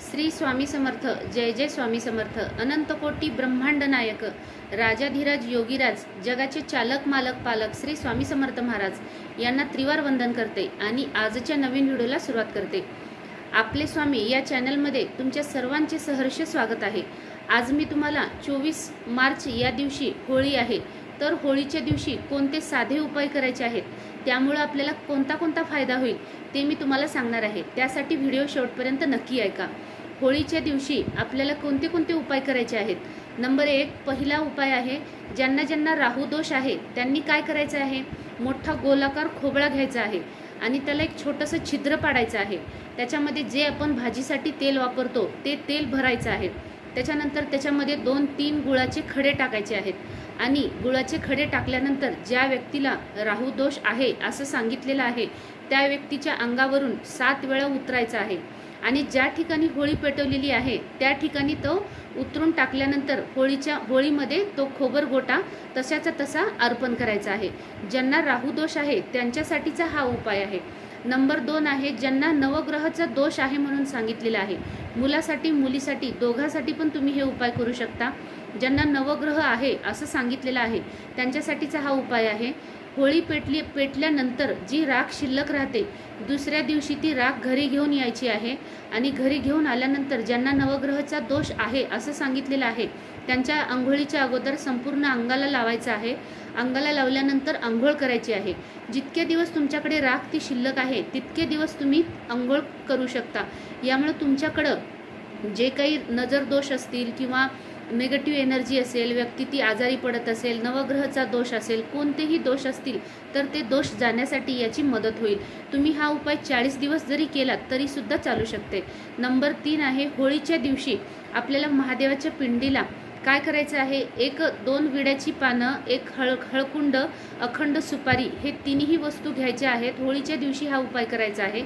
श्री स्वामी समर्थ। जय जय स्वामी समर्थ। अनंत कोटी ब्रह्मांड नायक राजाधिराज योगीराज जगाचे चालक मालक पालक श्री स्वामी समर्थ महाराज यांना त्रिवार वंदन करते आणि आजच्या नवीन व्हिडिओला सुरुवात करते। आपले स्वामी या चॅनलमध्ये तुमच्या सर्वांचे सहर्ष स्वागत आहे। आज मी तुम्हाला 24 मार्च या दिवशी होळी आहे, तर होळीच्या दिवशी कोणते साधे उपाय करायचे आहेत, त्यामुळे आपल्याला कोणता फायदा होईल ते मी तुम्हाला सांगणार आहे। त्यासाठी व्हिडिओ शेवटपर्यंत नक्की ऐका। होळीच्या दिवशी आपल्याला कोणते उपाय करायचे आहेत। नंबर 1 पहिला उपाय आहे, ज्यांना राहू दोष आहे त्यांनी काय करायचं आहे, मोठा गोलाकार खोबळा घ्यायचा आहे आणि त्याला एक छोटंसं छिद्र पाडायचं आहे। त्याच्यामध्ये जे आपण भाजीसाठी तेल वापरतो ते तेल भरायचं आहे। त्याच्यानंतर त्याच्यामध्ये 2-3 गुळाचे खडे टाकायचे आहेत आणि गुळाचे खडे टाकल्यानंतर ज्या व्यक्तीला राहू दोष आहे असं सांगितलेलं आहे त्या व्यक्तीच्या अंगावरून 7 वेळा उतरायचा आहे आणि ज्या ठिकाणी होळी पेटवलेली आहे त्या ठिकाणी तो उतरून टाकल्यानंतर होळीमध्ये तो खोबर गोटा तशाचा तसा अर्पण करायचा आहे। ज्यांना राहू दोष आहे त्यांच्यासाठीचा हा उपाय आहे। नंबर 2 आहे, ज्यांना नवग्रहाचा दोष आहे म्हणून सांगितलेला आहे, मुलासाठी मुलीसाठी दोघांसाठी पण तुम्ही हे उपाय करू शकता। ज्यांना नवग्रह आहे असं सांगितलेलं आहे त्यांच्यासाठीचा हा उपाय आहे। होळी पेटल्यानंतर जी राख शिल्लक राहते दुसऱ्या दिवशी ती राख घरी घेऊन यायची आहे आणि घरी घेऊन आल्यानंतर ज्यांना नवग्रहाचा दोष आहे असं सांगितलेलं आहे त्यांच्या आंघोळीच्या अगोदर संपूर्ण अंगाला लावायचं आहे। अंगाला लावल्यानंतर आंघोळ करायची आहे। जितके दिवस तुमच्याकडे राख ती शिल्लक आहे तितके दिवस तुम्ही आंघोळ करू शकता। यामुळे तुमच्याकडं जे काही नजर दोष असतील किंवा नेगेटिव्ह एनर्जी असेल, व्यक्ती ती आजारी पडत असेल, नवग्रहाचा दोष असेल, कोणतेही दोष असतील तर ते दोष जाण्यासाठी याची मदत होईल। तुम्ही हा उपाय 40 दिवस जरी केलात तरी सुद्धा चालू शकते। नंबर 3 आहे, होळीच्या दिवशी आपल्याला महादेवाच्या पिंडीला काय करायचं आहे, 1-2 विड्याची पानं, एक हळकुंड, अखंड सुपारी हे तिन्ही वस्तू घ्यायच्या आहेत। होळीच्या दिवशी हा उपाय करायचा आहे।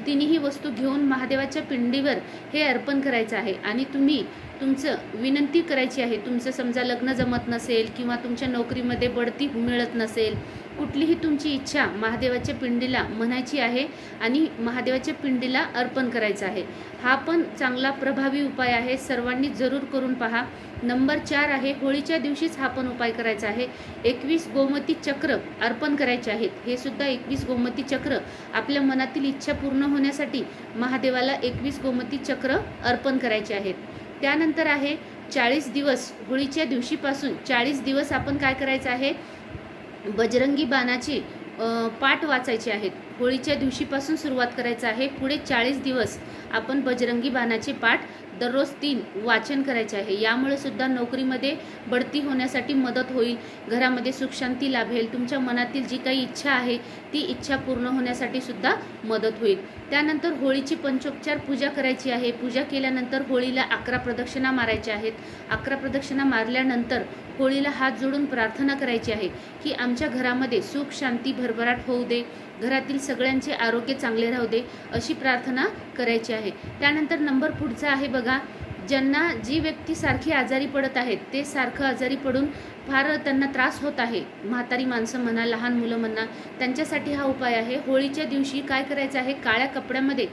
तिन्ही वस्तू घेऊन महादेवाच्या पिंडीवर हे अर्पण करायचं आहे आणि तुम्ही तुमचं विनंती करायची आहे। तुमचं समजा लग्न जमत नसेल किंवा तुमच्या नोकरीमध्ये बढती मिळत नसेल, कुठलीही तुमची इच्छा महादेवाच्या पिंडीला म्हणायची आहे आणि महादेवाच्या पिंडीला अर्पण करायचं आहे। हा पण चांगला प्रभावी उपाय आहे, सर्वांनी जरूर करून पहा। नंबर 4 आहे, होळीच्या दिवशीच हा पण उपाय करायचा आहे। 21 गोमती चक्र अर्पण करायचे आहेत। हे सुद्धा 21 गोमती चक्र आपल्या मनातील इच्छा पूर्ण होण्यासाठी महादेवाला 21 गोमती चक्र अर्पण करायचे आहेत। त्यानंतर आहे 40 दिवस, होळीच्या दिवशीपासून 40 दिवस आपण काय करायचं आहे, बजरंगी बाणाची पाठ वाचायचे आहेत। होळीच्या दिवशीपासून सुरुवात करायचं आहे। पुढे 40 दिवस आपण बजरंगी बाणाचे पाठ दररोज 3 वाचन करायचे आहे। यामुळे सुद्धा नोकरीमध्ये बढती होण्यासाठी मदत होईल, घरामध्ये सुख शांती लाभेल, तुमच्या मनातील जी काही इच्छा आहे ती इच्छा पूर्ण होण्यासाठी सुद्धा मदत होईल। त्यानंतर होळीची पंचोपचार पूजा करायची आहे। पूजा केल्यानंतर होळीला 11 प्रदक्षिणा मारायच्या आहेत। 11 प्रदक्षिणा मारल्यानंतर होळीला हात जोडून प्रार्थना करायची आहे की आमच्या घरामध्ये सुख शांती भरभराट होऊ दे, घरातील सगळ्यांचे आरोग्य चांगले राहू दे, अशी प्रार्थना करायची आहे। त्यानंतर नंबर पुढचा आहे बघा, ज्यांना जी व्यक्ती सारखी आजारी पडत आहेत ते सारखं आजारी पडून फार त्यांना त्रास होत आहे, म्हातारी माणसं म्हणा, लहान मुलं म्हणा, त्यांच्यासाठी हा उपाय आहे। होळीच्या दिवशी काय करायचं आहे, काळ्या कपड्यामध्ये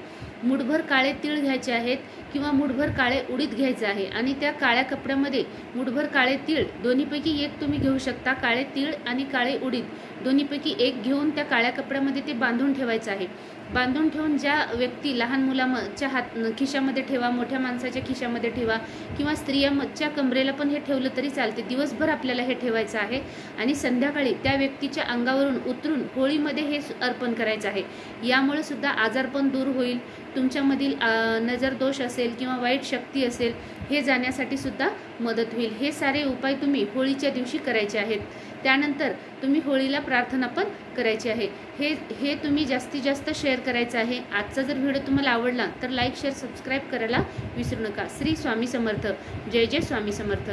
मुठभर काळे तीळ घ्यायचे आहेत किंवा मुठभर काळे उडीद घ्यायचे आहे आणि त्या काळ्या कपड्यामध्ये मुठभर काळे तीळ दोन्हीपैकी एक तुम्ही घेऊ शकता। काळे तीळ आणि काळे उडीद दोन्हीपैकी एक घेऊन त्या काळ्या कपड्यामध्ये ते बांधून ठेवायचं आहे। बांधून ठेवून ज्या व्यक्ती लहान मुलाच्या खिशामध्ये ठेवा, मोठ्या माणसाच्या खिशामध्ये ठेवा किंवा स्त्रियांच्या कमरेला पण हे ठेवलं तरी चालते। दिवसभर आपल्याला हे ठेवायचं आहे आणि संध्याकाळी त्या व्यक्तीच्या अंगावरून उतरून होळीमध्ये हे अर्पण करायचं आहे। यामुळे सुद्धा आजारपण दूर होईल, तुमच्यामधील नजर दोष असेल किंवा वाईट शक्ती असेल हे जाण्यासाठी सुद्धा मदत होईल। हे सारे उपाय तुम्ही होळीच्या दिवशी करायचे आहेत। त्यानंतर तुम्ही होळीला प्रार्थना पण करायची आहे। हे तुम्ही जास्तीत जास्त शेअर करायचं आहे। आजचा जर व्हिडिओ तुम्हाला आवडला तर लाईक शेअर सबस्क्राईब करायला विसरू नका। श्री स्वामी समर्थ। जय जय स्वामी समर्थ।